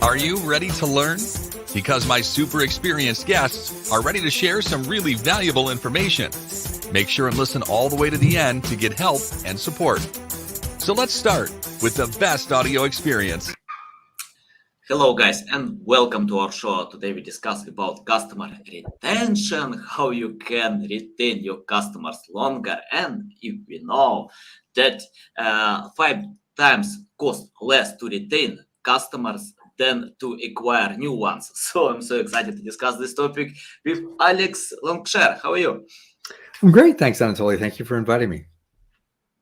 Are you ready to learn? Because my super experienced guests are ready to share some really valuable information. Make sure and listen all the way to the end to get help and support. So let's start with the best audio experience. Hello guys and welcome to our show. Today we discuss about customer retention, how you can retain your customers longer, and if we know that 5 times cost less to retain customers than to acquire new ones. So I'm so excited to discuss this topic with Alex Langshur. How are you? I'm great. Thanks, Anatoly. Thank you for inviting me.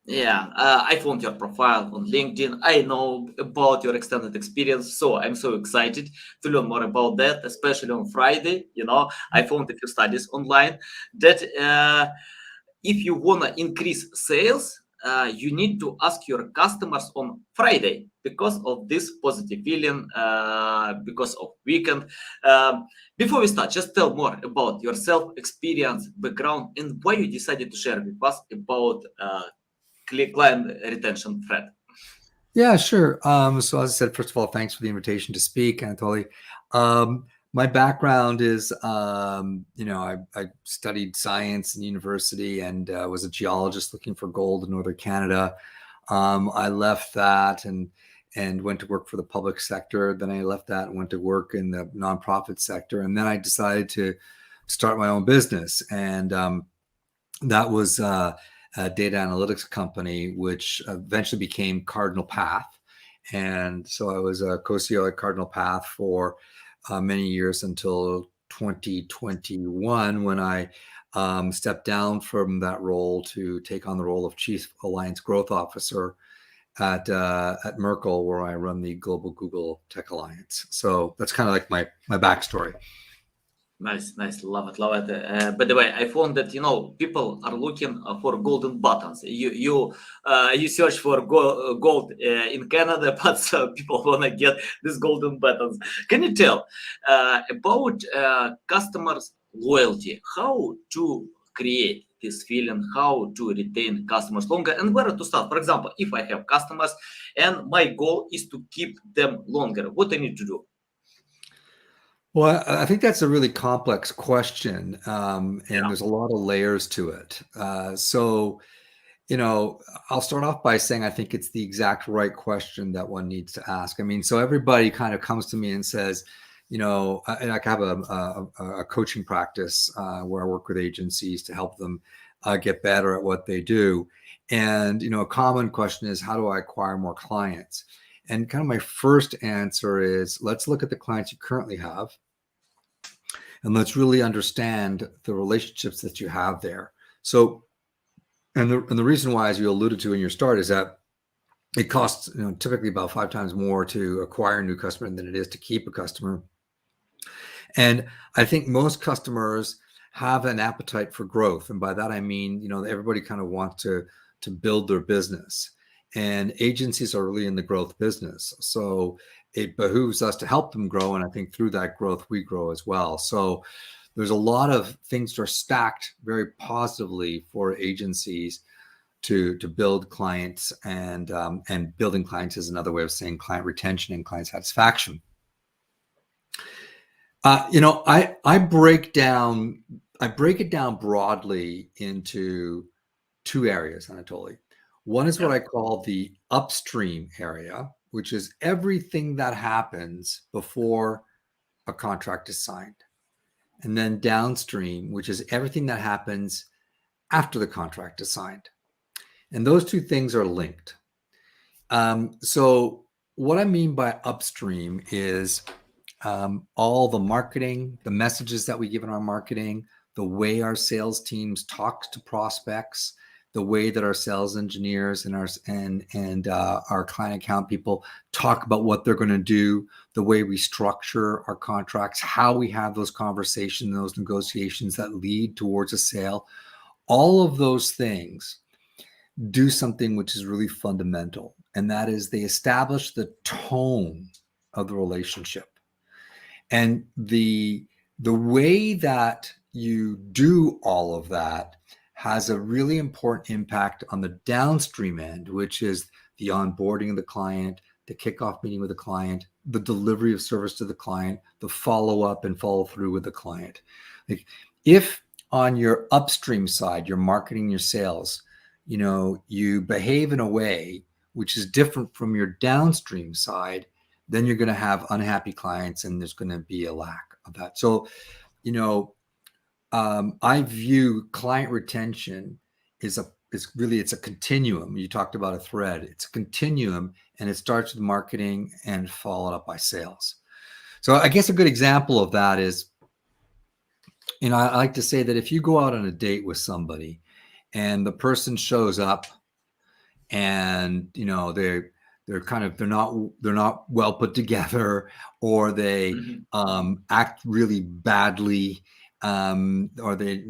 Yeah, I found your profile on LinkedIn. I know about your extended experience, so I'm so excited to learn more about that, especially on Friday. I found a few studies online that if you want to increase sales, you need to ask your customers on Friday because of this positive feeling, because of weekend. Before we start, just tell more about yourself, experience, background, and why you decided to share with us about client retention thread. Yeah, sure. So as I said, first of all, thanks for the invitation to speak, Anatoly. My background is, I studied science in university and was a geologist looking for gold in northern Canada. I left that and went to work for the public sector. Then I left that and went to work in the nonprofit sector. And then I decided to start my own business. And that was a data analytics company, which eventually became Cardinal Path. And so I was a co-CEO at Cardinal Path for many years until 2021, when I stepped down from that role to take on the role of Chief Alliance Growth Officer at Merkle, where I run the Global Google Tech Alliance. So that's kind of like my backstory. Nice, love it. By the way, I found that people are looking for golden buttons. You search for gold in Canada, but people wanna get these golden buttons. Can you tell about customers' loyalty? How to create this feeling? How to retain customers longer, and where to start? For example, if I have customers and my goal is to keep them longer, what I need to do? Well, I think that's a really complex question, and there's a lot of layers to it. So, I'll start off by saying I think it's the exact right question that one needs to ask. I mean, so everybody kind of comes to me and says, and I have a coaching practice where I work with agencies to help them get better at what they do. And, a common question is, how do I acquire more clients? And kind of my first answer is, let's look at the clients you currently have. And let's really understand the relationships that you have there. So, and the reason why, as you alluded to in your start, is that it costs typically about 5 times more to acquire a new customer than it is to keep a customer. And I think most customers have an appetite for growth, and by that I mean everybody kind of wants to build their business, and agencies are really in the growth business. So it behooves us to help them grow. And I think through that growth, we grow as well. So there's a lot of things that are stacked very positively for agencies to build clients, and building clients is another way of saying client retention and client satisfaction. I break it down broadly into 2 areas, Anatoly. One is what I call the upstream area, which is everything that happens before a contract is signed. And then downstream, which is everything that happens after the contract is signed. And those 2 things are linked. So what I mean by upstream is all the marketing, the messages that we give in our marketing, the way our sales teams talk to prospects, the way that our sales engineers and our client account people talk about what they're going to do, the way we structure our contracts, how we have those conversations, those negotiations that lead towards a sale. All of those things do something which is really fundamental, and that is they establish the tone of the relationship. And the way that you do all of that has a really important impact on the downstream end, which is the onboarding of the client, the kickoff meeting with the client, the delivery of service to the client, the follow-up and follow-through with the client. Like, if on your upstream side, your marketing, your sales, you behave in a way which is different from your downstream side, then you're going to have unhappy clients and there's going to be a lack of that. So, I view client retention it's a continuum. You talked about a thread. It's a continuum, and it starts with marketing and followed up by sales. So I guess a good example of that is, I like to say that if you go out on a date with somebody and the person shows up and, they're not well put together, or they act really badly, or they,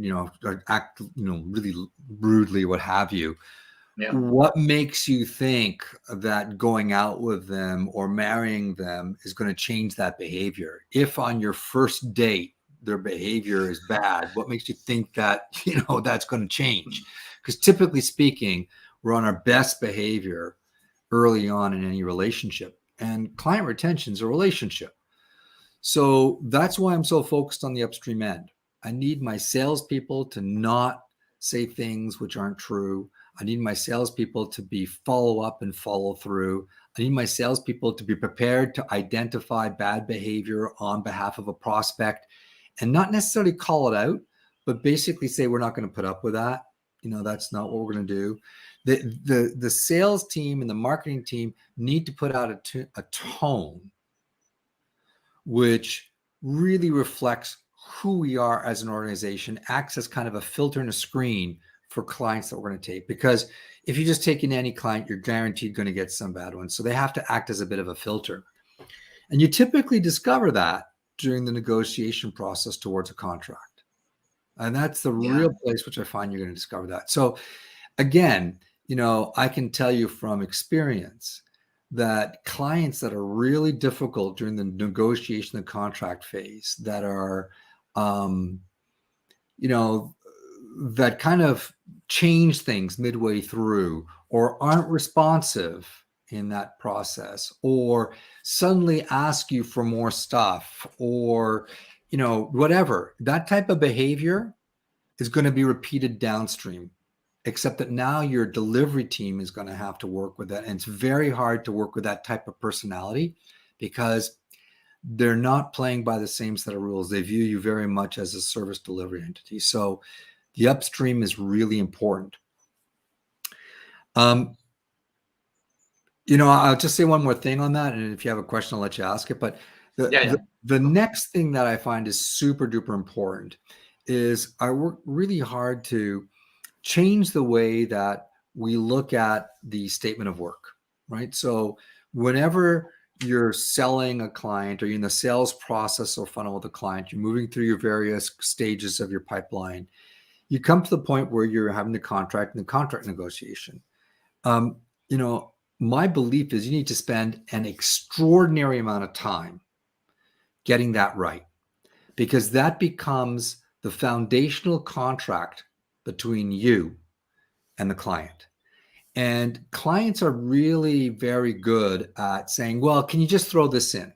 act, really rudely, what have you. Yeah. What makes you think that going out with them or marrying them is going to change that behavior? If on your first date their behavior is bad, what makes you think that, that's going to change? Because typically speaking, we're on our best behavior early on in any relationship, and client retention is a relationship. So that's why I'm so focused on the upstream end. I need my salespeople to not say things which aren't true. I need my salespeople to be follow up and follow through. I need my salespeople to be prepared to identify bad behavior on behalf of a prospect and not necessarily call it out, but basically say, we're not going to put up with that. That's not what we're going to do. The sales team and the marketing team need to put out a tone which really reflects who we are as an organization, acts as kind of a filter and a screen for clients that we're going to take. Because if you just take in any client, you're guaranteed going to get some bad ones. So they have to act as a bit of a filter. And you typically discover that during the negotiation process towards a contract. And that's the real place which I find you're going to discover that. So again, I can tell you from experience that clients that are really difficult during the negotiation and contract phase, that are, that kind of change things midway through, or aren't responsive in that process, or suddenly ask you for more stuff, or, whatever, that type of behavior is going to be repeated downstream, except that now your delivery team is going to have to work with that. And it's very hard to work with that type of personality because they're not playing by the same set of rules. They view you very much as a service delivery entity. So the upstream is really important. I'll just say one more thing on that. And if you have a question, I'll let you ask it. But the next thing that I find is super duper important is I work really hard to change the way that we look at the statement of work, right? So whenever you're selling a client, or you're in the sales process or funnel with a client, you're moving through your various stages of your pipeline, you come to the point where you're having the contract and the contract negotiation. My belief is you need to spend an extraordinary amount of time getting that right, because that becomes the foundational contract between you and the client. And clients are really very good at saying, well, can you just throw this in?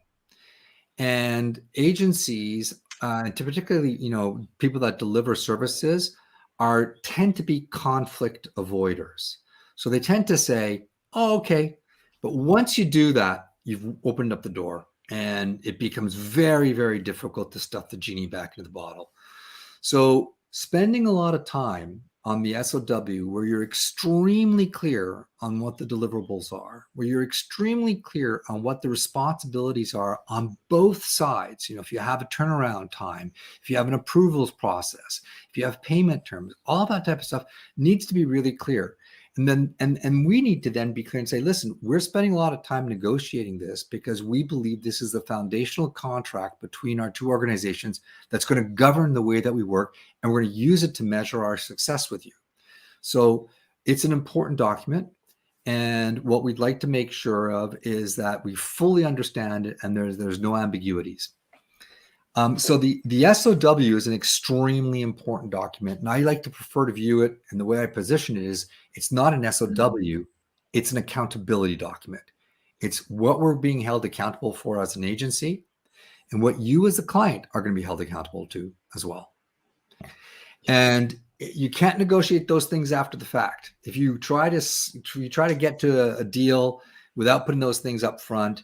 And agencies, particularly, people that deliver services, tend to be conflict avoiders. So they tend to say, oh, okay. But once you do that, you've opened up the door, and it becomes very, very difficult to stuff the genie back into the bottle. So spending a lot of time on the SOW, where you're extremely clear on what the deliverables are, where you're extremely clear on what the responsibilities are on both sides. If you have a turnaround time, if you have an approvals process, if you have payment terms, all that type of stuff needs to be really clear. And then, and we need to then be clear and say, listen, we're spending a lot of time negotiating this because we believe this is the foundational contract between our two organizations that's going to govern the way that we work, and we're going to use it to measure our success with you. So it's an important document. And what we'd like to make sure of is that we fully understand it and there's no ambiguities. So the SOW is an extremely important document, and I like to prefer to view it, and the way I position it is, it's not an SOW, it's an accountability document. It's what we're being held accountable for as an agency and what you as a client are going to be held accountable to as well. And you can't negotiate those things after the fact. If you try to get to a deal without putting those things up front,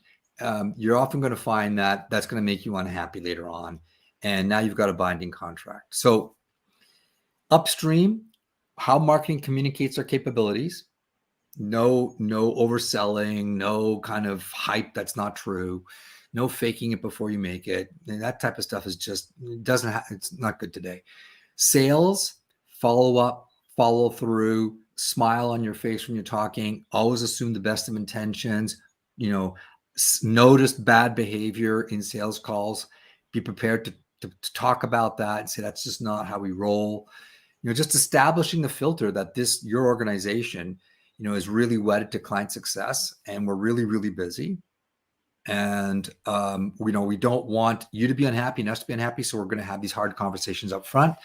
you're often going to find that that's going to make you unhappy later on. And now you've got a binding contract. So upstream, how marketing communicates their capabilities. No overselling, no kind of hype that's not true, no faking it before you make it. And that type of stuff is just, it's not good today. Sales, follow up, follow through, smile on your face when you're talking, always assume the best of intentions, notice bad behavior in sales calls, be prepared to talk about that and say, that's just not how we roll. Just establishing the filter that your organization, is really wedded to client success, and we're really, really busy. And, we don't want you to be unhappy and us to be unhappy. So we're going to have these hard conversations up front,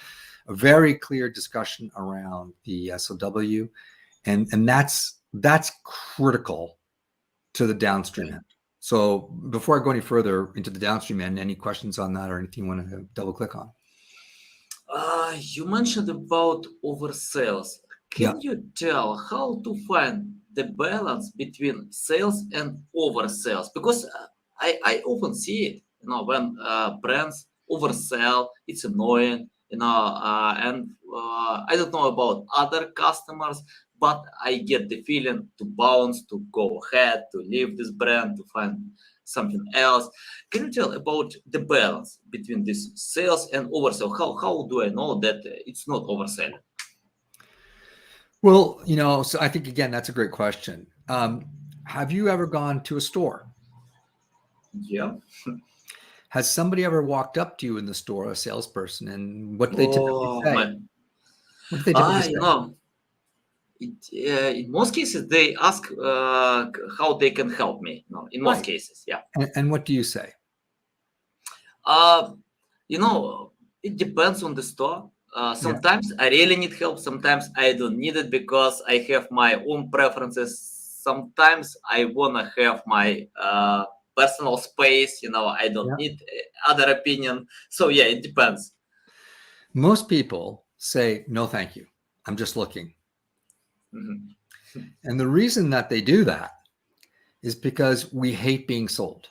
a very clear discussion around the SOW. And that's critical to the downstream end. So before I go any further into the downstream end, any questions on that or anything you want to double click on? You mentioned about oversales. Can you tell how to find the balance between sales and oversales? Because I often see it, when brands oversell, it's annoying, and I don't know about other customers, but I get the feeling to bounce, to go ahead, to leave this brand, to find something else. Can you tell about the balance between this sales and oversell? How do I know that it's not overselling? Well, so I think, again, that's a great question. Have you ever gone to a store? Yeah. Has somebody ever walked up to you in the store, a salesperson, and what do they typically say? What do they typically say? In most cases, they ask how they can help me. In most cases, yeah. And what do you say? It depends on the store. Sometimes I really need help. Sometimes I don't need it because I have my own preferences. Sometimes I want to have my personal space. I don't need other opinion. So yeah, it depends. Most people say, no, thank you. I'm just looking. Mm-hmm. And the reason that they do that is because we hate being sold.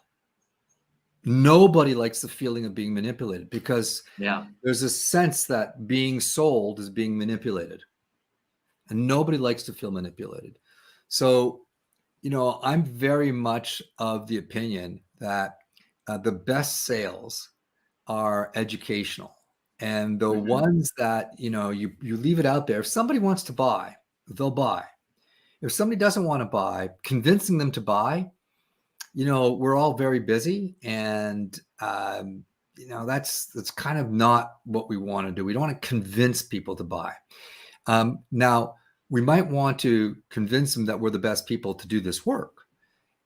Nobody likes the feeling of being manipulated because there's a sense that being sold is being manipulated, and nobody likes to feel manipulated. So, I'm very much of the opinion that the best sales are educational, and the ones that, you leave it out there. If somebody wants to buy, they'll buy. If somebody doesn't want to buy, convincing them to buy, we're all very busy, and that's kind of not what we want to do. We don't want to convince people to buy. Now, we might want to convince them that we're the best people to do this work,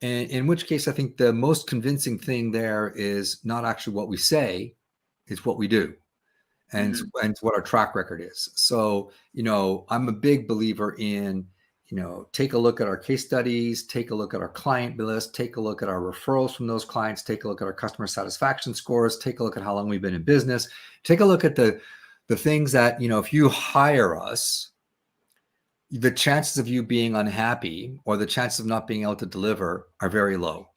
and in which case, I think the most convincing thing there is not actually what we say, it's what we do, and it's what our track record is. So, I'm a big believer in take a look at our case studies, take a look at our client list, take a look at our referrals from those clients, take a look at our customer satisfaction scores, take a look at how long we've been in business, take a look at the things that, if you hire us, the chances of you being unhappy or the chances of not being able to deliver are very low,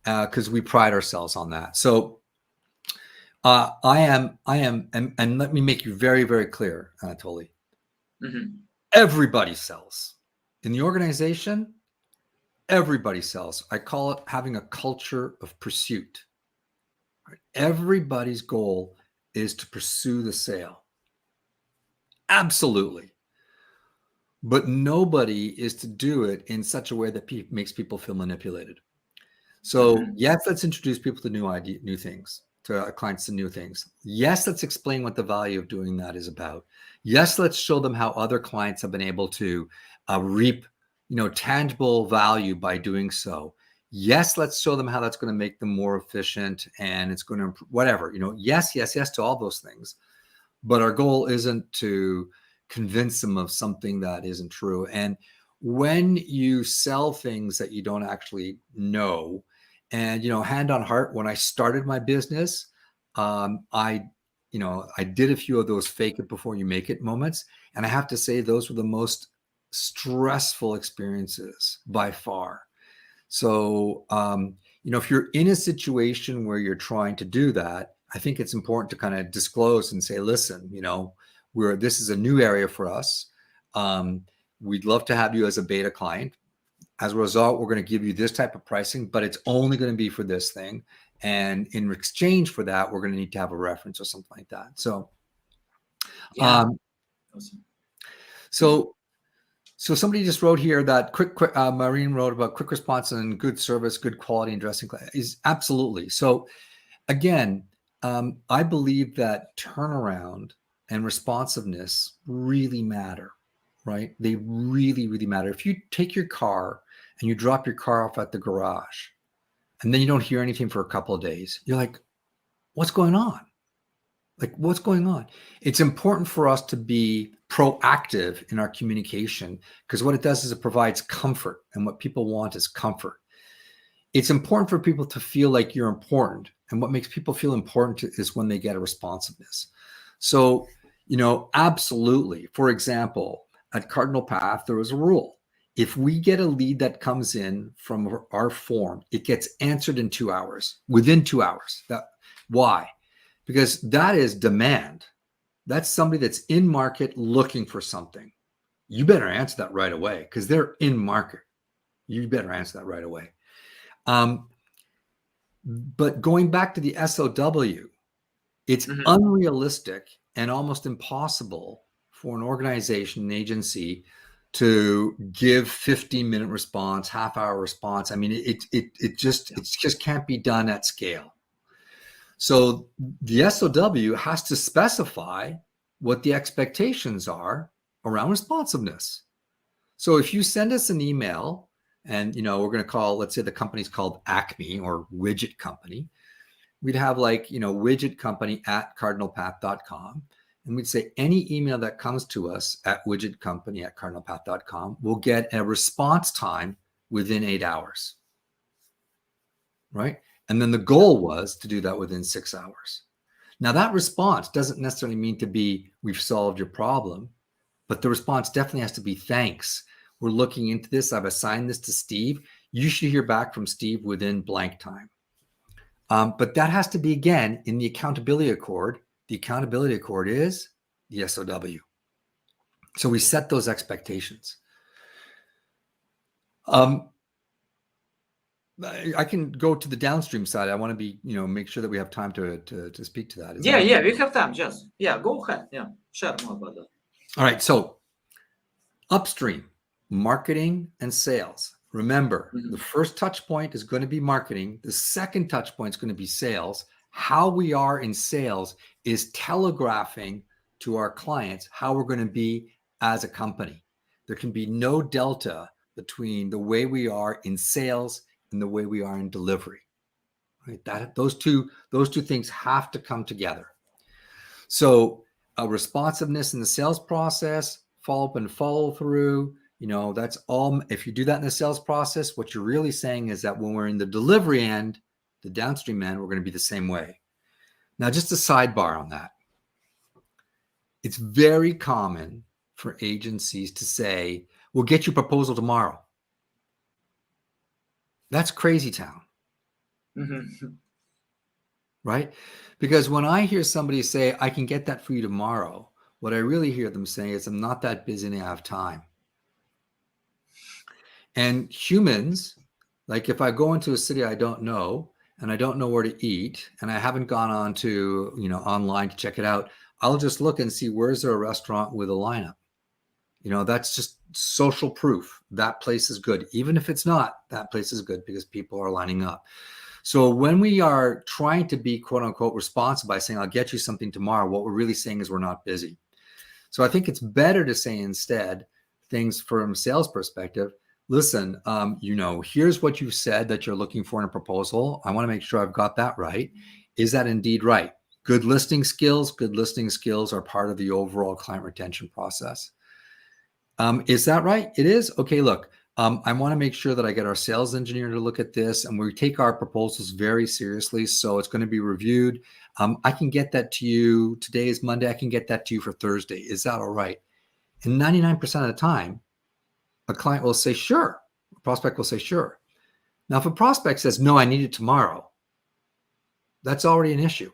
because we pride ourselves on that. So I am, and let me make you very, very clear, Anatoly. Everybody sells. In the organization, everybody sells. I call it having a culture of pursuit. Right? Everybody's goal is to pursue the sale. Absolutely. But nobody is to do it in such a way that makes people feel manipulated. So yes, let's introduce people to new things, to clients to new things. Yes, let's explain what the value of doing that is about. Yes, let's show them how other clients have been able to reap, tangible value by doing so. Yes, let's show them how that's going to make them more efficient and it's going to improve, whatever, yes to all those things. But our goal isn't to convince them of something that isn't true. And when you sell things that you don't actually know, and, hand on heart, when I started my business, I did a few of those fake it before you make it moments. And I have to say, those were the most stressful experiences by far. So, if you're in a situation where you're trying to do that, I think it's important to kind of disclose and say, listen, this is a new area for us. We'd love to have you as a beta client. As a result, we're going to give you this type of pricing, but it's only going to be for this thing. And in exchange for that, we're going to need to have a reference or something like that. So, Awesome. So somebody just wrote here that Marine wrote about quick response and good service, good quality and dressing is absolutely. So again, I believe that turnaround and responsiveness really matter, right? They really, really matter. If you take your car and you drop your car off at the garage and then you don't hear anything for a couple of days, you're like, what's going on? What's going on? It's important for us to be proactive in our communication, because what it does is it provides comfort, and what people want is comfort. It's important for people to feel like you're important, and what makes people feel important is when they get a responsiveness. So, absolutely. For example, at Cardinal Path, there was a rule. If we get a lead that comes in from our form, it gets answered in 2 hours, within 2 hours. Why? Because that is demand. That's somebody that's in market looking for something. You better answer that right away, because they're in market. You better answer that right away. But going back to the SOW, it's unrealistic and almost impossible for an organization, an agency, to give 15-minute response, half-hour response. I mean, it just can't be done at scale. So the SOW has to specify what the expectations are around responsiveness. So if you send us an email and, we're going to call, let's say the company's called Acme or Widget Company, we'd have widget company at cardinalpath.com. And we'd say any email that comes to us at widgetcompany at cardinalpath.com will get a response time within 8 hours, right? And then the goal was to do that within 6 hours. Now, that response doesn't necessarily mean to be, we've solved your problem, but the response definitely has to be, thanks. We're looking into this. I've assigned this to Steve. You should hear back from Steve within blank time. But that has to be, again, in the accountability accord. The accountability accord is the SOW. So we set those expectations. I can go to the downstream side. I want to be, make sure that we have time to speak to that. Yeah, we have time. Just, go ahead. Yeah, share more about that. All right. So upstream, marketing and sales. Remember, the first touch point is going to be marketing. The second touch point is going to be sales. How we are in sales is telegraphing to our clients how we're going to be as a company. There can be no delta between the way we are in sales and the way we are in delivery, right? Those two things have to come together. So responsiveness in the sales process, follow up and follow through, that's all. If you do that in the sales process, what you're really saying is that when we're in the delivery end, the downstream end, we're going to be the same way. Now, just a sidebar on that. It's very common for agencies to say, we'll get you a proposal tomorrow. That's crazy town. Right? Because when I hear somebody say, I can get that for you tomorrow, what I really hear them saying is, I'm not that busy and I have time. And humans, like if I go into a city I don't know, and I don't know where to eat, and I haven't gone on to, online to check it out, I'll just look and see, where's there a restaurant with a lineup? That's just social proof. That place is good. Even if it's not, that place is good because people are lining up. So when we are trying to be quote unquote responsive by saying, I'll get you something tomorrow, what we're really saying is we're not busy. So I think it's better to say instead things from a sales perspective. Listen, here's what you said that you're looking for in a proposal. I want to make sure I've got that right. Is that indeed right? Good listening skills are part of the overall client retention process. Is that right? It is? Okay, look, I want to make sure that I get our sales engineer to look at this, and we take our proposals very seriously. So it's going to be reviewed. I can get that to you. Today is Monday. I can get that to you for Thursday. Is that all right? And 99% of the time, a client will say, sure. A prospect will say, sure. Now, if a prospect says, no, I need it tomorrow, that's already an issue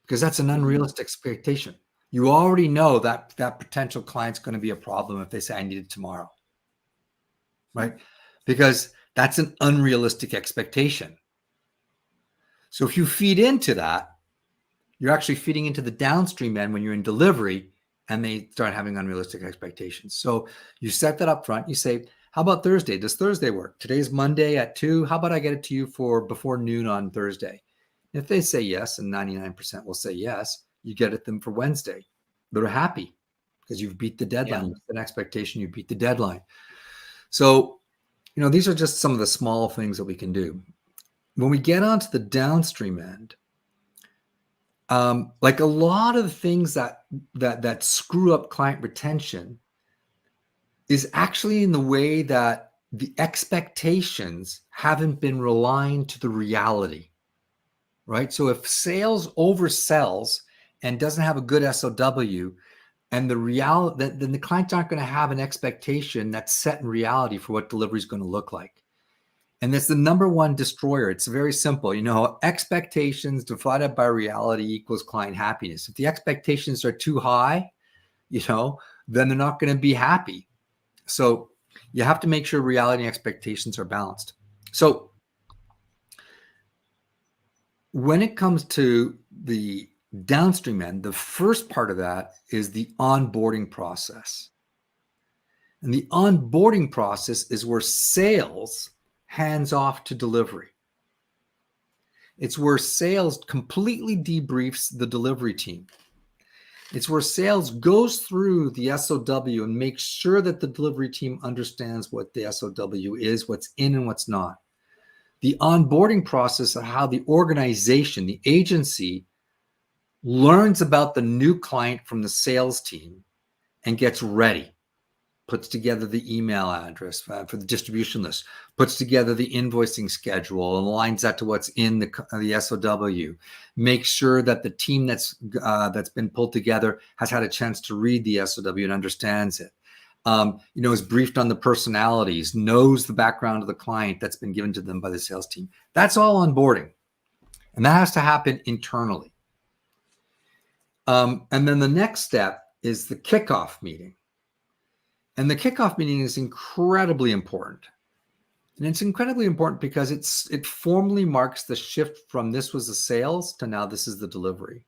because that's an unrealistic expectation. You already know that that potential client's going to be a problem if they say, I need it tomorrow, right? Because that's an unrealistic expectation. So if you feed into that, you're actually feeding into the downstream end when you're in delivery and they start having unrealistic expectations. So you set that up front. You say, how about Thursday? Does Thursday work? Today's Monday at 2. How about I get it to you for before noon on Thursday? If they say yes, and 99% will say yes, you get it them for Wednesday. They're happy because you've beat the deadline. Yeah. You set an expectation, you beat the deadline. So, these are just some of the small things that we can do. When we get onto the downstream end, like a lot of the things that screw up client retention is actually in the way that the expectations haven't been aligned to the reality, right? So if sales oversells and doesn't have a good SOW, and the reality, then the clients aren't going to have an expectation that's set in reality for what delivery is going to look like. And that's the number one destroyer. It's very simple. Expectations divided by reality equals client happiness. If the expectations are too high, then they're not going to be happy. So you have to make sure reality and expectations are balanced. So when it comes to the downstream end, the first part of that is the onboarding process. And the onboarding process is where sales hands off to delivery. It's where sales completely debriefs the delivery team. It's where sales goes through the SOW and makes sure that the delivery team understands what the SOW is, what's in and what's not. The onboarding process of how the organization, the agency, learns about the new client from the sales team and gets ready, puts together the email address for the distribution list, puts together the invoicing schedule and aligns that to what's in the SOW, makes sure that the team that's been pulled together has had a chance to read the SOW and understands it. Is briefed on the personalities, knows the background of the client that's been given to them by the sales team. That's all onboarding. And that has to happen internally. And then the next step is the kickoff meeting. And the kickoff meeting is incredibly important. And it's incredibly important because it formally marks the shift from this was the sales to now this is the delivery.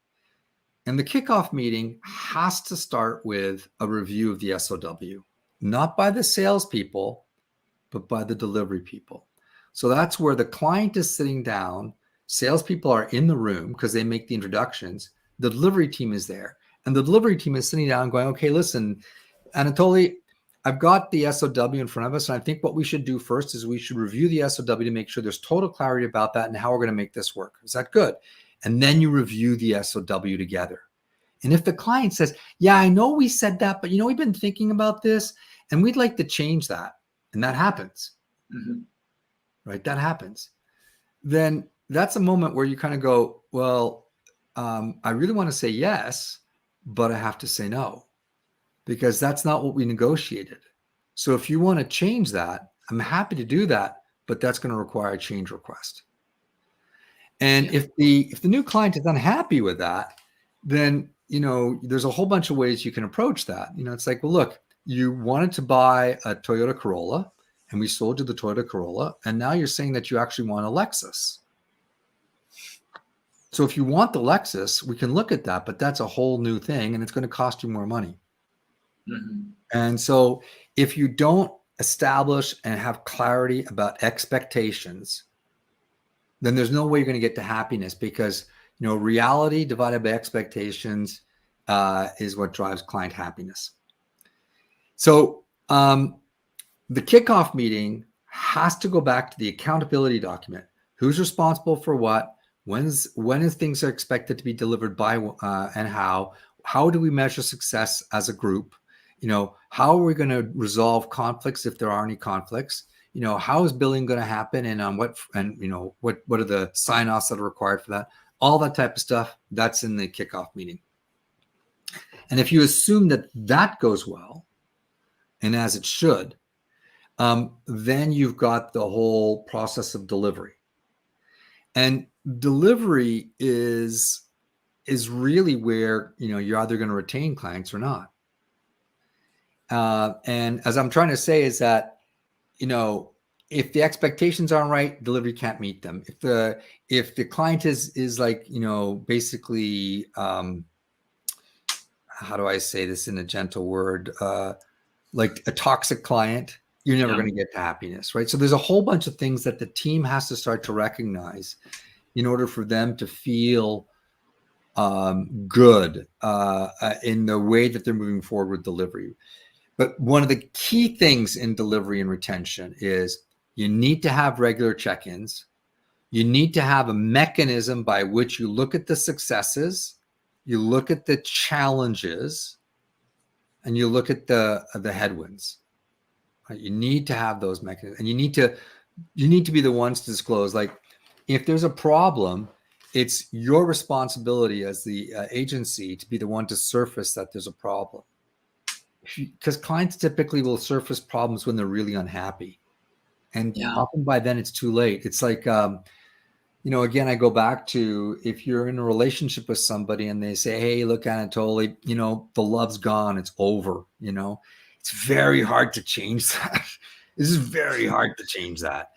And the kickoff meeting has to start with a review of the SOW, not by the salespeople, but by the delivery people. So that's where the client is sitting down. Salespeople are in the room because they make the introductions. The delivery team is there. And the delivery team is sitting down going, okay, listen, Anatoly, I've got the SOW in front of us. And I think what we should do first is we should review the SOW to make sure there's total clarity about that and how we're going to make this work. Is that good? And then you review the SOW together. And if the client says, yeah, I know we said that, but we've been thinking about this and we'd like to change that. And that happens, right? That happens. Then that's a moment where you kind of go, well, I really want to say yes, but I have to say no, because that's not what we negotiated. So if you want to change that, I'm happy to do that, but that's going to require a change request. And if the new client is unhappy with that, then, there's a whole bunch of ways you can approach that. It's like, well, look, you wanted to buy a Toyota Corolla and we sold you the Toyota Corolla. And now you're saying that you actually want a Lexus. So if you want the Lexus, we can look at that, but that's a whole new thing and it's going to cost you more money. And so if you don't establish and have clarity about expectations, then there's no way you're going to get to happiness, because reality divided by expectations is what drives client happiness. So the kickoff meeting has to go back to the accountability document. Who's responsible for what? When is things are expected to be delivered by and how? How do we measure success as a group? how are we going to resolve conflicts if there are any conflicts? How is billing going to happen, and on what are the sign-offs that are required for that? All that type of stuff, that's in the kickoff meeting. And if you assume that that goes well, and as it should, then you've got the whole process of delivery. And delivery is really where you're either going to retain clients or not. And as I'm trying to say is that if the expectations aren't right, delivery can't meet them. If the client is like basically how do I say this in a gentle word, like a toxic client, you're never going to get to happiness, right? So there's a whole bunch of things that the team has to start to recognize in order for them to feel good in the way that they're moving forward with delivery. But one of the key things in delivery and retention is you need to have regular check-ins. You need to have a mechanism by which you look at the successes, you look at the challenges, and you look at the headwinds. Right? You need to have those mechanisms, and you need to be the ones to disclose. Like, if there's a problem, it's your responsibility as the agency to be the one to surface that there's a problem. Because clients typically will surface problems when they're really unhappy, and often by then it's too late. It's like, again, I go back to, if you're in a relationship with somebody and they say, "Hey, look, Anatoly, the love's gone, it's over." It's very hard to change that. This is very hard to change that,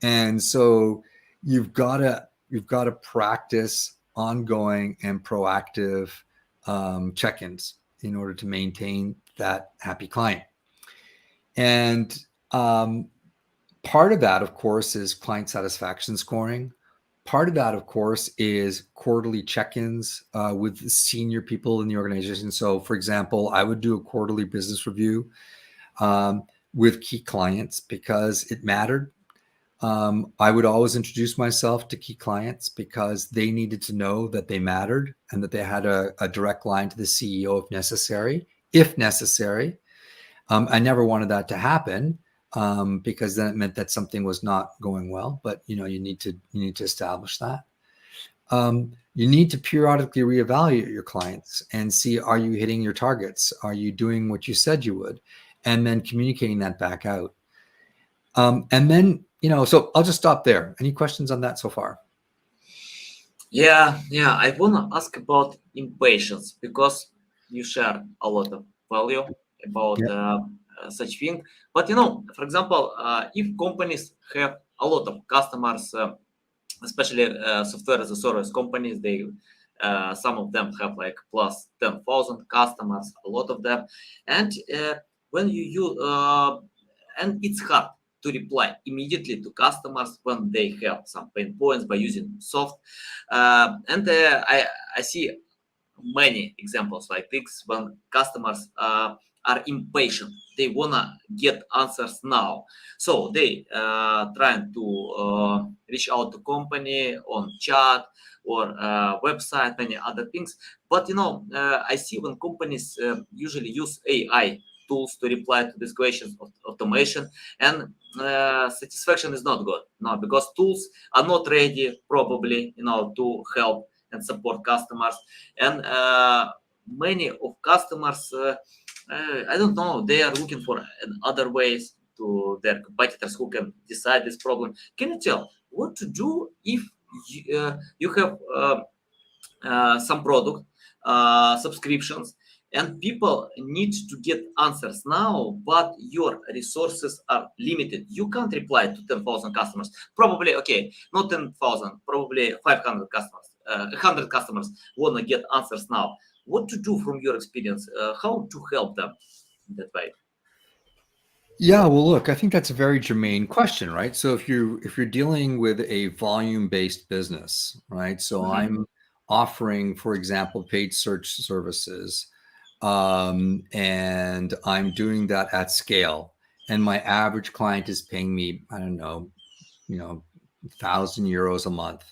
and so you've got to practice ongoing and proactive check-ins in order to maintain that happy client. And part of that, of course, is client satisfaction scoring. Part of that, of course, is quarterly check-ins with senior people in the organization. So, for example, I would do a quarterly business review with key clients because it mattered. I would always introduce myself to key clients because they needed to know that they mattered and that they had a direct line to the CEO if necessary. I never wanted that to happen because then it meant that something was not going well. But you need to establish that. You need to periodically reevaluate your clients and see, are you hitting your targets? Are you doing what you said you would? And then communicating that back out. And then, so I'll just stop there. Any questions on that so far? Yeah. I want to ask about impatience, because you share a lot of value about such thing. But, for example, if companies have a lot of customers, especially software as a service companies, they some of them have like plus 10,000 customers, a lot of them, and when you and it's hard to reply immediately to customers when they have some pain points by using soft. And I see many examples like this when customers are impatient. They wanna get answers now, so they trying to reach out to company on chat or website, many other things. But I see when companies usually use AI tools to reply to these questions of automation, and satisfaction is not good. No, because tools are not ready probably to help and support customers, and many of customers I don't know, they are looking for other ways to their competitors who can decide this problem. Can you tell what to do if you have some product subscriptions and people need to get answers now, but your resources are limited? You can't reply to 10,000 customers. Probably, okay, not 10,000, probably 500 customers, 100 customers want to get answers now. What to do from your experience? How to help them in that way? Yeah, well, look, I think that's a very germane question, right? So if you're dealing with a volume-based business, right? So I'm offering, for example, paid search services, and I'm doing that at scale, and my average client is paying me, I don't know, 1,000 euros a month.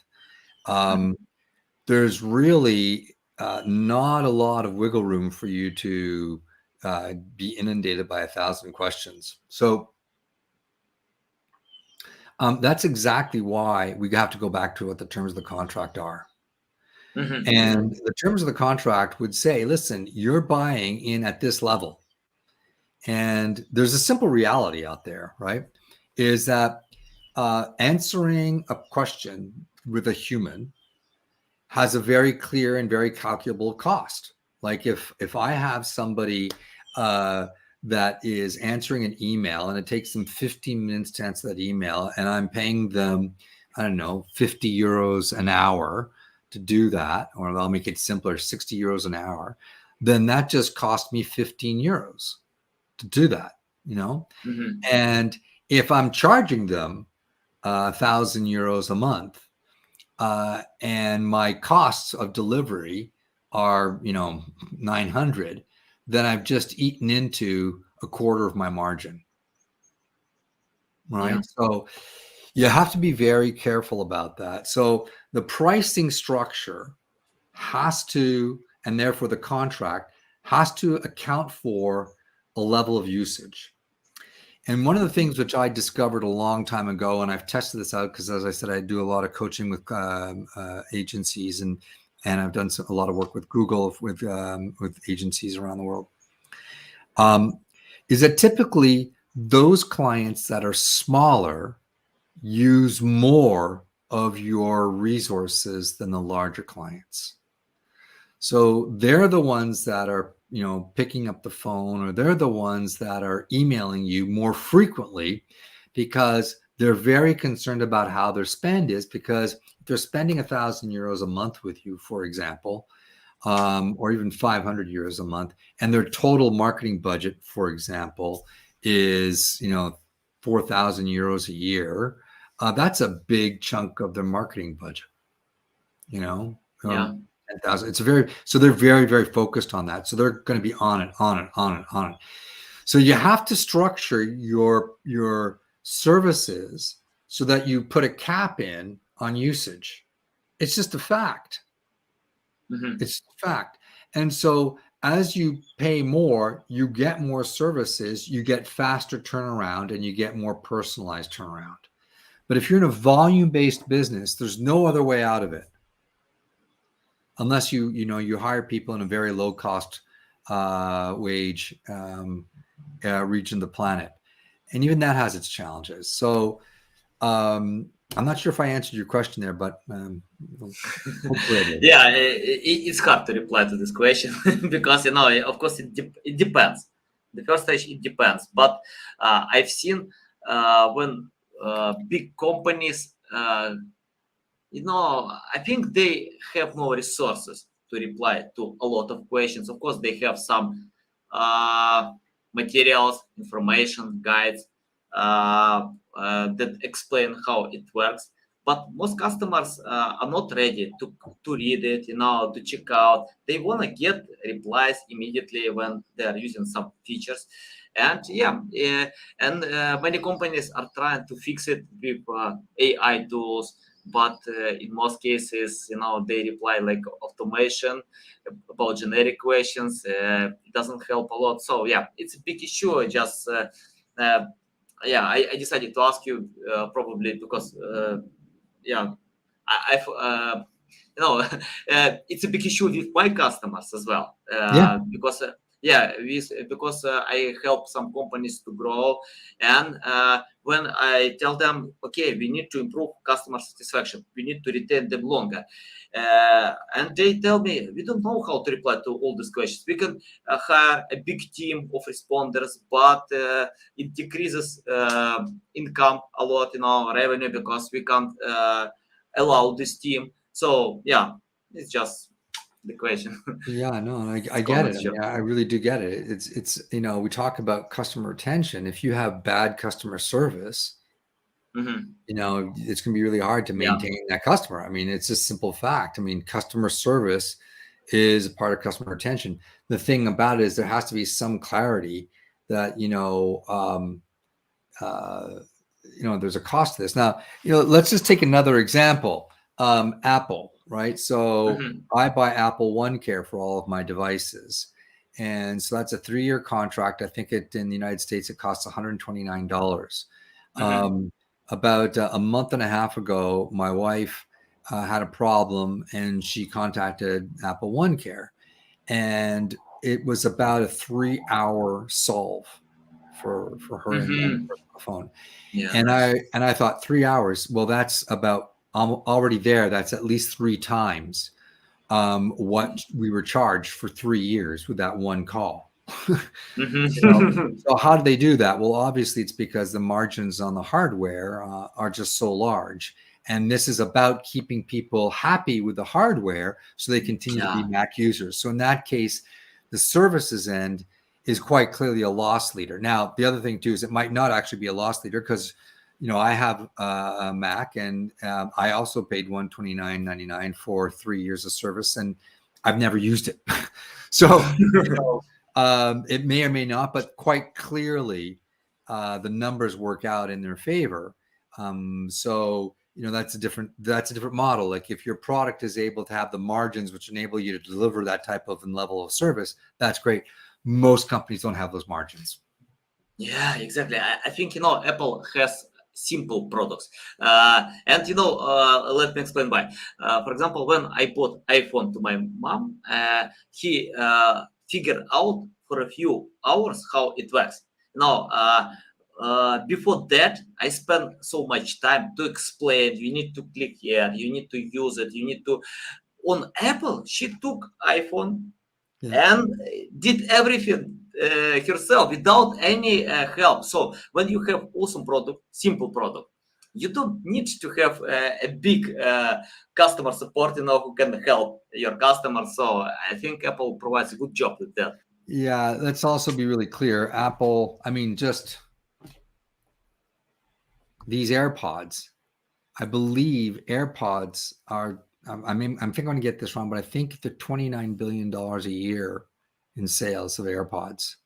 There's really not a lot of wiggle room for you to be inundated by 1,000 questions. So that's exactly why we have to go back to what the terms of the contract are. And the terms of the contract would say, listen, you're buying in at this level. And there's a simple reality out there, right? Is that answering a question with a human has a very clear and very calculable cost. Like if I have somebody that is answering an email and it takes them 15 minutes to answer that email, and I'm paying them, I don't know, 50 euros an hour to do that, or I'll make it simpler, 60 euros an hour, then that just cost me 15 euros to do that, you know? And if I'm charging them 1,000 euros a month, and my costs of delivery are, 900, then I've just eaten into a quarter of my margin, right? So you have to be very careful about that. So the pricing structure has to, and therefore the contract has to account for a level of usage. And one of the things which I discovered a long time ago, and I've tested this out because, as I said, I do a lot of coaching with agencies, and I've done a lot of work with Google with agencies around the world, is that typically those clients that are smaller use more of your resources than the larger clients. So they're the ones that are, picking up the phone, or they're the ones that are emailing you more frequently because they're very concerned about how their spend is, because if they're spending 1,000 euros a month with you, for example, or even 500 euros a month, and their total marketing budget, for example, is, 4,000 euros a year, that's a big chunk of their marketing budget, Yeah. 10,000. So they're very, very focused on that. So they're going to be on it. So you have to structure your services so that you put a cap in on usage. It's just a fact. It's a fact. And so as you pay more, you get more services, you get faster turnaround, and you get more personalized turnaround. But if you're in a volume-based business, there's no other way out of it, unless you hire people in a very low cost wage region of the planet, and even that has its challenges. So I'm not sure if I answered your question there, but hopefully I did. Yeah, it's hard to reply to this question because of course it depends. The first stage, it depends, but I've seen when big companies, I think they have more resources to reply to a lot of questions. Of course, they have some materials, information, guides that explain how it works. But most customers are not ready to read it, to check out. They want to get replies immediately when they are using some features. And many companies are trying to fix it with AI tools. But in most cases, they reply like automation about generic questions. It doesn't help a lot. So it's a big issue. I decided to ask you probably because it's a big issue with my customers as well. Because I help some companies to grow, and when I tell them, okay, we need to improve customer satisfaction, we need to retain them longer, and they tell me, we don't know how to reply to all these questions. We can hire a big team of responders, but it decreases income a lot in our revenue because we can't allow this team. So it's just the question. Yeah, no, I get it. I mean, I really do get it. It's we talk about customer retention. If you have bad customer service, it's going to be really hard to maintain that customer. I mean, it's a simple fact. I mean, customer service is a part of customer retention. The thing about it is there has to be some clarity that there's a cost to this. Now, let's just take another example. Apple, right? So I buy Apple One Care for all of my devices, And so that's a 3-year contract. I think in the United States, it costs $129. About a month and a half ago, my wife had a problem and she contacted Apple One Care, and it was about a 3-hour solve for her and the phone. Yeah, And nice. I thought 3 hours. Well, that's about already there. That's at least 3 times what we were charged for 3 years with that one call. So how do they do that? Well, obviously it's because the margins on the hardware are just so large. And this is about keeping people happy with the hardware so they continue to be Mac users. So in that case, the services end is quite clearly a loss leader. Now, the other thing too is it might not actually be a loss leader because, I have a Mac, and I also paid $129.99 for 3 years of service, and I've never used it. So, it may or may not, but quite clearly, the numbers work out in their favor. So, that's a different model. Like if your product is able to have the margins which enable you to deliver that type of level of service, that's great. Most companies don't have those margins. Yeah, exactly. I think, Apple has simple products. And, let me explain why. For example, when I bought iPhone to my mom, he figured out for a few hours how it works. Before that, I spent so much time to explain. You need to click here. You need to use it. You need to. On Apple, she took iPhone and did everything herself without any help. So when you have awesome product, simple product, you don't need to have a big customer support, who can help your customers. So I think Apple provides a good job with that. Yeah, let's also be really clear. Apple, just these AirPods, I believe AirPods are, I think I'm going to get this wrong, but I think they're $29 billion a year in sales of AirPods.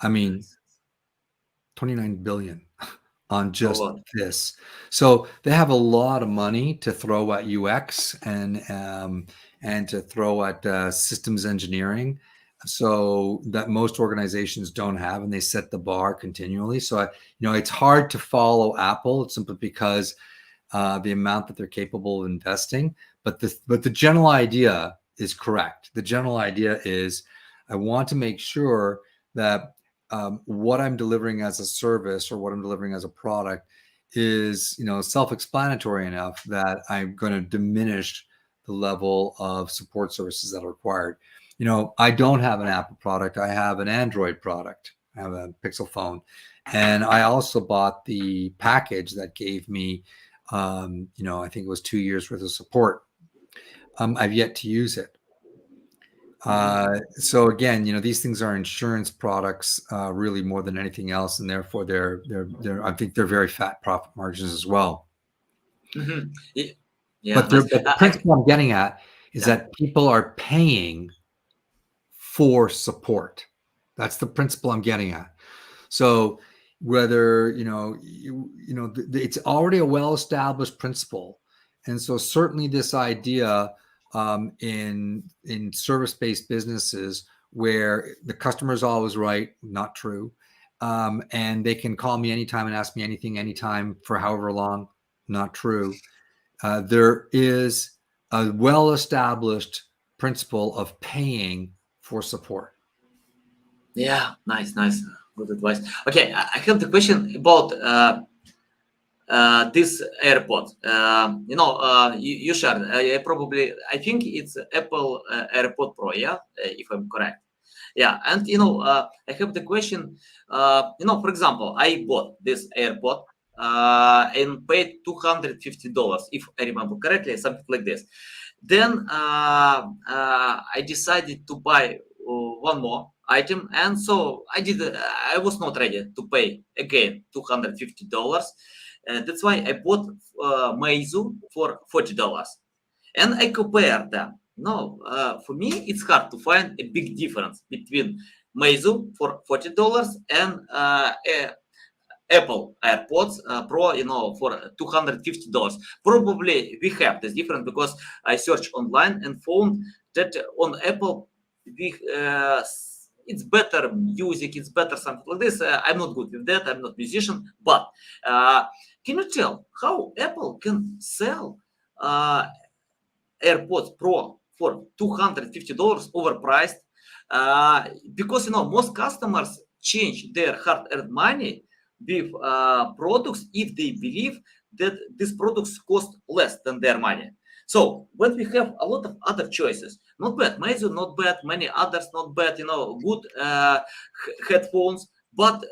29 billion on just this. So they have a lot of money to throw at UX and to throw at systems engineering, so that most organizations don't have, and they set the bar continually. So it's hard to follow Apple simply because the amount that they're capable of investing. But the general idea is correct. The general idea is I want to make sure that what I'm delivering as a service or what I'm delivering as a product is, self-explanatory enough that I'm going to diminish the level of support services that are required. I don't have an Apple product. I have an Android product. I have a Pixel phone. And I also bought the package that gave me, I think it was 2 years worth of support. I've yet to use it. So again, these things are insurance products, really more than anything else, and therefore they're I think they're very fat profit margins as well. Yeah, but the principle I'm getting at is that people are paying for support. That's the principle I'm getting at. So whether it's already a well-established principle, and so certainly this idea in service-based businesses where the customer is always right, not true, and they can call me anytime and ask me anything anytime for however long, not true. There is a well-established principle of paying for support. Yeah, nice, good advice. Okay, I have the question about this AirPod. You shared. Probably, I think it's Apple AirPod Pro. Yeah, if I'm correct. Yeah, and I have the question. For example, I bought this AirPod and paid $250, if I remember correctly, something like this. Then I decided to buy one more item, and so I was not ready to pay again $250. That's why I bought Meizu for $40, and I compared them. For me, it's hard to find a big difference between Meizu for $40 and Apple AirPods Pro, for $250. Probably we have this difference because I searched online and found that on Apple we it's better music, it's better something like this. I'm not good with that. I'm not musician, but can you tell how Apple can sell AirPods Pro for $250 overpriced? Because most customers change their hard-earned money with products if they believe that these products cost less than their money. So when we have a lot of other choices, not bad, Meizu not bad, many others not bad, good headphones, but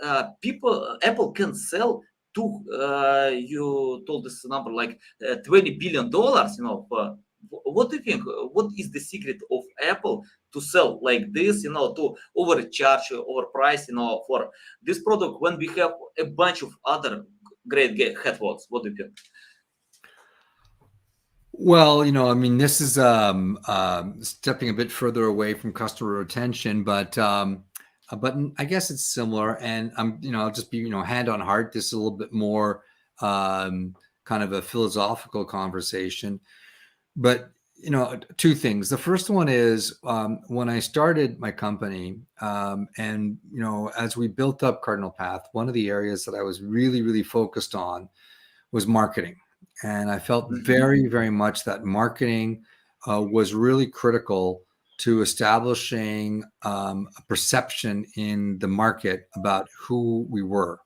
Apple can sell to you told this number like $20 billion, for what do you think? What is the secret of Apple to sell like this, to overcharge, overprice, for this product when we have a bunch of other great headphones? What do you think? Well, I mean, this is stepping a bit further away from customer retention, but I guess it's similar. And I'll just be, hand on heart. This is a little bit more kind of a philosophical conversation. But two things. The first one is when I started my company, and as we built up Cardinal Path, one of the areas that I was really, really focused on was marketing. And I felt very, very much that marketing was really critical to establishing a perception in the market about who we were.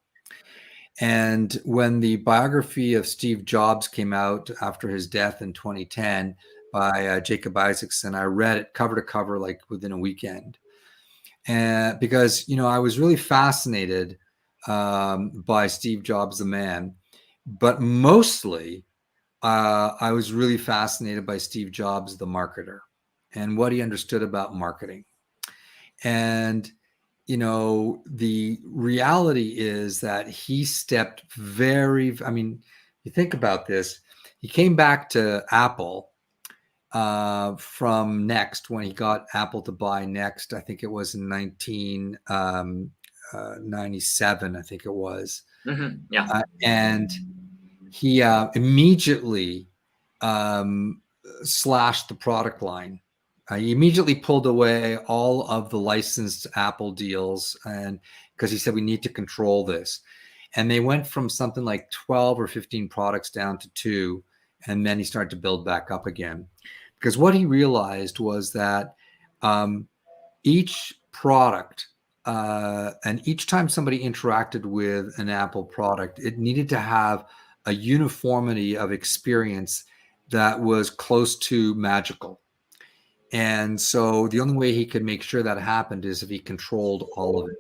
And when the biography of Steve Jobs came out after his death in 2010 by Jacob Isaacson, I read it cover to cover like within a weekend. And because, I was really fascinated by Steve Jobs, the man. But mostly, I was really fascinated by Steve Jobs, the marketer, and what he understood about marketing. And, the reality is that he stepped you think about this, he came back to Apple from Next when he got Apple to buy Next. I think it was in 1997, I think it was. Yeah. And he immediately slashed the product line. He immediately pulled away all of the licensed Apple deals, and because he said we need to control this. And they went from something like 12 or 15 products down to 2, and then he started to build back up again. Because what he realized was that each product and each time somebody interacted with an Apple product, it needed to have a uniformity of experience that was close to magical. And so the only way he could make sure that happened is if he controlled all of it.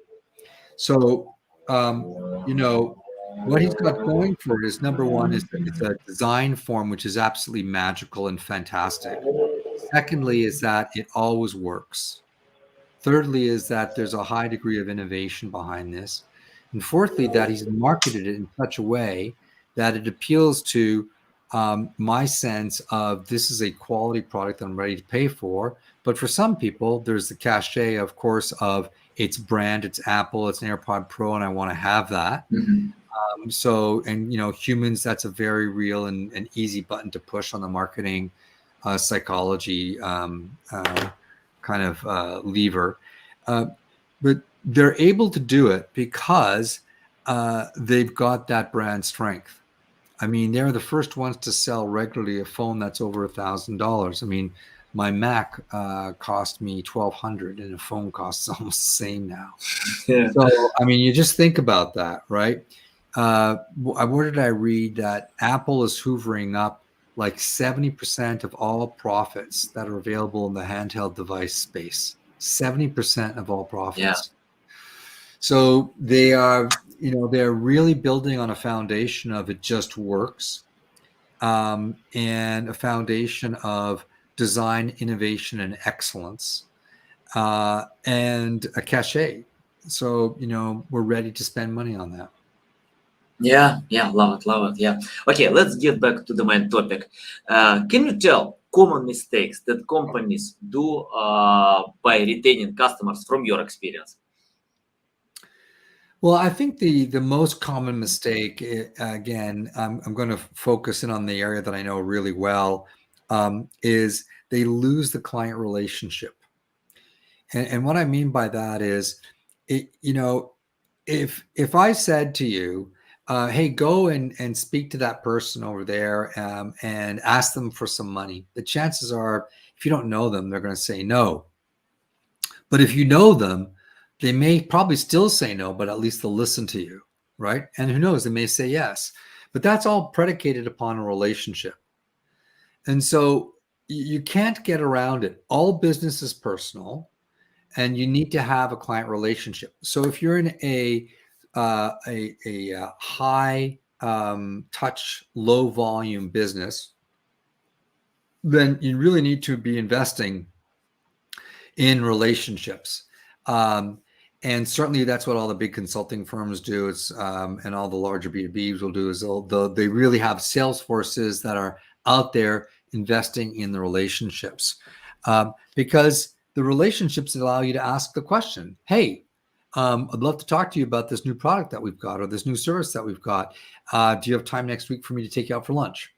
So, what he's got going for it is, number one, is it's a design form which is absolutely magical and fantastic. Secondly, is that it always works. Thirdly, is that there's a high degree of innovation behind this. And fourthly, that he's marketed it in such a way that it appeals to my sense of this is a quality product that I'm ready to pay for. But for some people, there's the cachet, of course, of its brand, it's Apple, it's an AirPod Pro, and I want to have that. Humans, that's a very real and easy button to push on the marketing psychology kind of lever. But they're able to do it because they've got that brand strength. I mean, they're the first ones to sell regularly a phone that's over $1,000. I mean, my Mac cost me $1,200, and a phone costs almost the same now. Yeah. So, I mean, you just think about that, right? Where did I read that Apple is hoovering up like 70% of all profits that are available in the handheld device space? 70% of all profits. Yeah. So they are, they're really building on a foundation of it just works, and a foundation of design, innovation, and excellence, and a cachet. So, we're ready to spend money on that. Yeah, love it. Yeah. Okay, let's get back to the main topic. Can you tell common mistakes that companies do by retaining customers from your experience? Well, I think the most common mistake, again, I'm going to focus in on the area that I know really well, is they lose the client relationship. And what I mean by that is, if I said to you, hey, go and speak to that person over there and ask them for some money, the chances are, if you don't know them, they're going to say no. But if you know them, they may probably still say no, but at least they'll listen to you, right? And who knows, they may say yes. But that's all predicated upon a relationship. And so you can't get around it. All business is personal, and you need to have a client relationship. So if you're in a high touch, low volume business, then you really need to be investing in relationships. And certainly that's what all the big consulting firms do. It's and all the larger B2Bs will do is they really have sales forces that are out there investing in the relationships, because the relationships allow you to ask the question, hey, I'd love to talk to you about this new product that we've got or this new service that we've got. Do you have time next week for me to take you out for lunch?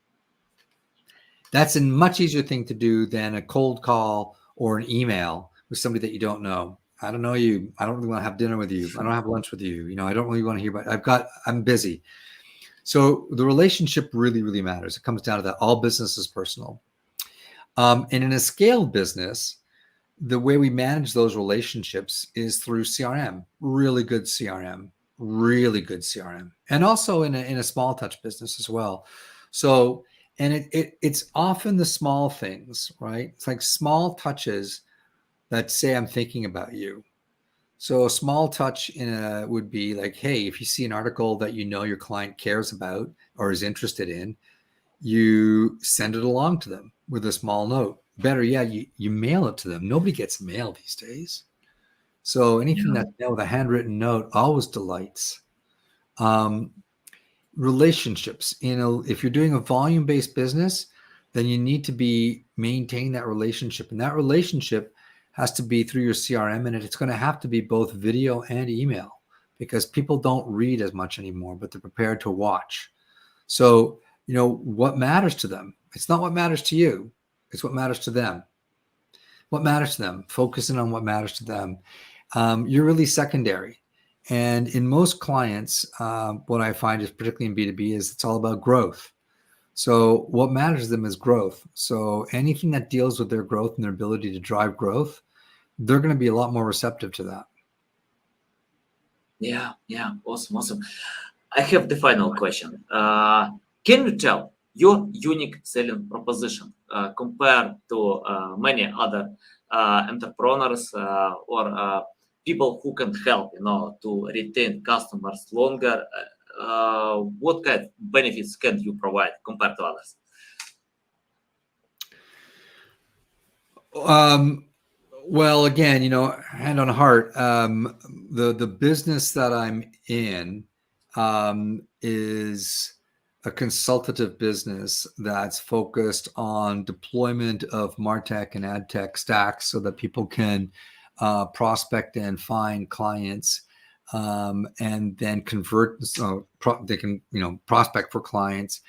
That's a much easier thing to do than a cold call or an email with somebody that you don't know. I don't know you. I don't really want to have dinner with you. I don't have lunch with you. I don't really want to hear about, I'm busy. So the relationship really, really matters. It comes down to that. All business is personal. And in a scaled business, the way we manage those relationships is through CRM, really good CRM, and also in a small touch business as well. So, and it's often the small things, right? It's like small touches that say, I'm thinking about you. So a small touch would be like, hey, if you see an article that your client cares about or is interested in, you send it along to them with a small note. Better yet, you mail it to them. Nobody gets mail these days. So anything that's mailed with a handwritten note always delights. Relationships, if you're doing a volume-based business, then you need to maintain that relationship. And that relationship has to be through your CRM, and it's going to have to be both video and email, because people don't read as much anymore, but they're prepared to watch. So, what matters to them? It's not what matters to you. It's what matters to them. What matters to them? Focusing on what matters to them. You're really secondary. And in most clients, what I find is, particularly in B2B, is it's all about growth. So what matters to them is growth. So anything that deals with their growth and their ability to drive growth, they're going to be a lot more receptive to that. Yeah. Awesome. I have the final question. Can you tell your unique selling proposition compared to many other entrepreneurs or people who can help, to retain customers longer? What kind of benefits can you provide compared to others? Well, again, hand on heart, the business that I'm in is a consultative business that's focused on deployment of MarTech and AdTech stacks so that people can prospect and find clients, and then convert. So they can, prospect for clients,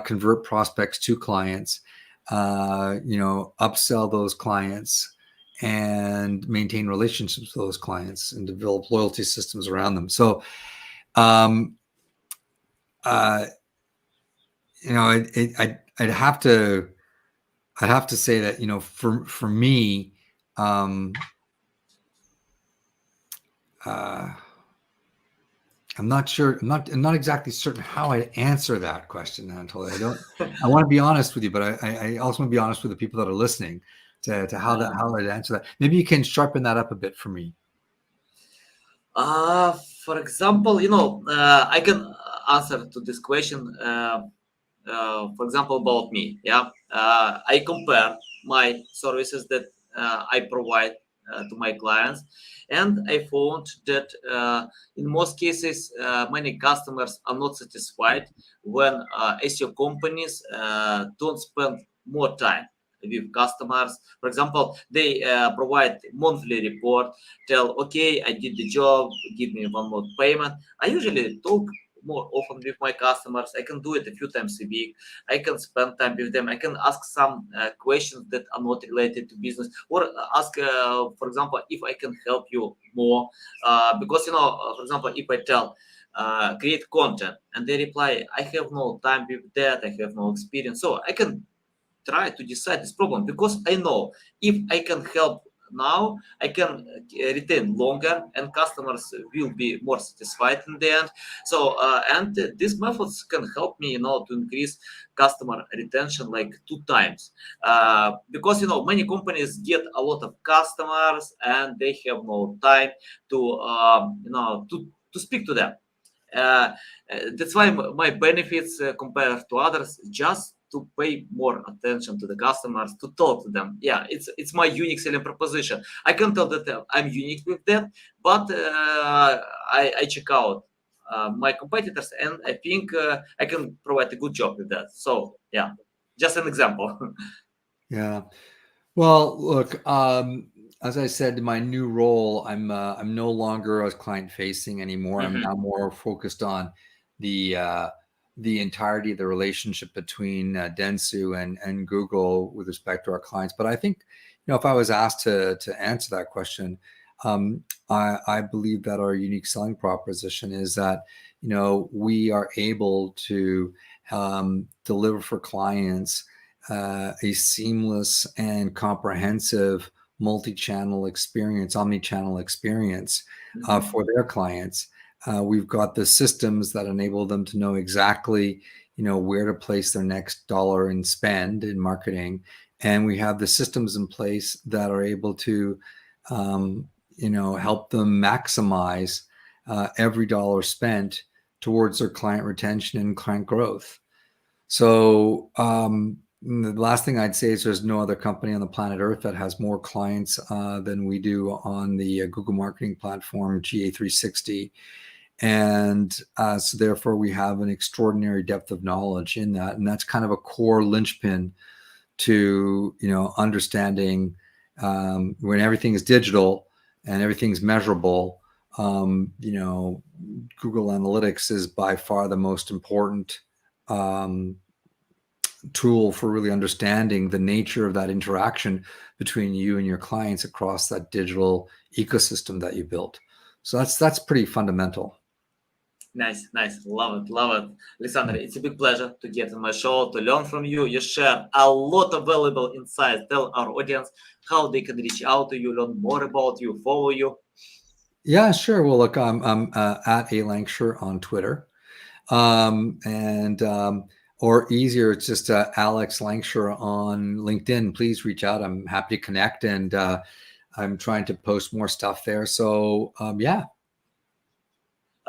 convert prospects to clients, upsell those clients, and maintain relationships with those clients and develop loyalty systems around them. So, I'd have to say that, for me, I'm not sure. I'm not exactly certain how I'd answer that question, Anatoly. I want to be honest with you, but I also want to be honest with the people that are listening to how I'd answer that. Maybe you can sharpen that up a bit for me. For example, I can answer to this question. For example, about me. I compare my services that I provide to my clients, and I found that in most cases, many customers are not satisfied when SEO companies don't spend more time with customers. For example, they provide monthly report, tell, okay, I did the job, give me one more payment. I usually talk more often with my customers. I can do it a few times a week. I can spend time with them. I can ask some questions that are not related to business, or ask, for example, if I can help you more. Because, for example, if I tell, create content, and they reply, I have no time with that, I have no experience. So I can try to decide this problem, because I know if I can help now, I can retain longer, and customers will be more satisfied in the end. So and these methods can help me, to increase customer retention like 2 times, because many companies get a lot of customers and they have no time to to speak to them. uh, that's why my benefits, compared to others, just to pay more attention to the customers, to talk to them. Yeah, it's my unique selling proposition. I can tell that I'm unique with that, but I check out my competitors, and I think I can provide a good job with that. So yeah, just an example. Yeah. Well, look, as I said, in my new role, I'm no longer as client facing anymore. I'm now more focused on the entirety of the relationship between Dentsu and Google with respect to our clients. But I think, if I was asked to answer that question, I believe that our unique selling proposition is that, we are able to deliver for clients a seamless and comprehensive multi-channel experience, omni-channel experience for their clients. We've got the systems that enable them to know exactly, where to place their next dollar in spend in marketing. And we have the systems in place that are able to, help them maximize every dollar spent towards their client retention and client growth. So the last thing I'd say is there's no other company on the planet Earth that has more clients than we do on the Google marketing platform, GA360. And so therefore we have an extraordinary depth of knowledge in that. And that's kind of a core linchpin to, understanding when everything is digital and everything's measurable, Google Analytics is by far the most important tool for really understanding the nature of that interaction between you and your clients across that digital ecosystem that you built. So that's pretty fundamental. Nice. Love it. Alexander, it's a big pleasure to get on my show, to learn from you. You share a lot of valuable insights. Tell our audience how they can reach out to you, learn more about you, follow you. Yeah, sure. Well, look, I'm at Langshur on Twitter. Or easier, it's just Alex Langshur on LinkedIn. Please reach out. I'm happy to connect, and I'm trying to post more stuff there. So yeah.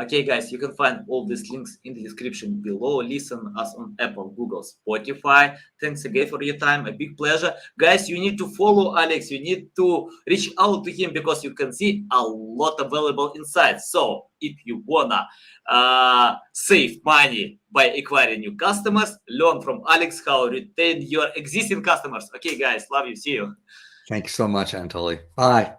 Okay, guys, you can find all these links in the description below. Listen us on Apple, Google, Spotify. Thanks again for your time. A big pleasure. Guys, you need to follow Alex. You need to reach out to him, because you can see a lot of valuable insights. So if you wanna save money by acquiring new customers, learn from Alex how to retain your existing customers. Okay, guys, love you. See you. Thank you so much, Anatoly. Bye.